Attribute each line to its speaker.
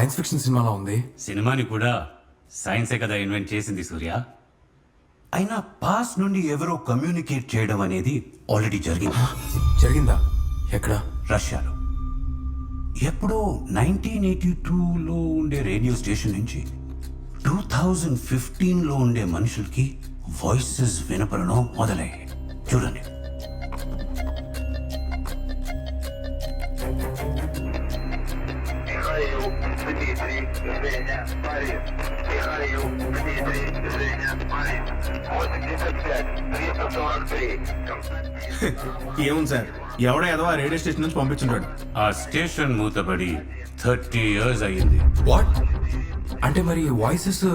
Speaker 1: Science fiction సినిమాలా ఉంది.
Speaker 2: సినిమాని కూడా సైన్సే కదా ఇన్వెంట్ చేసింది సూర్య.
Speaker 3: అయినా పాస్ నుండి ఎవరో కమ్యూనికేట్ చేయడం అనేది ఆల్రెడీ జరిగింది.
Speaker 1: జరిగిందా? ఎక్కడ?
Speaker 3: రష్యాలో ఎప్పుడో 1982లో ఉండే రేడియో స్టేషన్ నుంచి 2015లో ఉండే మనుషులకి వాయిసెస్ వినపడడం మొదలయ్యాయి. చూడండి.
Speaker 4: ఏముంది సార్, ఎవడో ఏదో ఆ రేడియో స్టేషన్ నుంచి పంపించుంటాడు.
Speaker 2: ఆ స్టేషన్ మూతబడి 30 years అయ్యింది.
Speaker 1: వాట్ అంటే మరి వాయిసెస్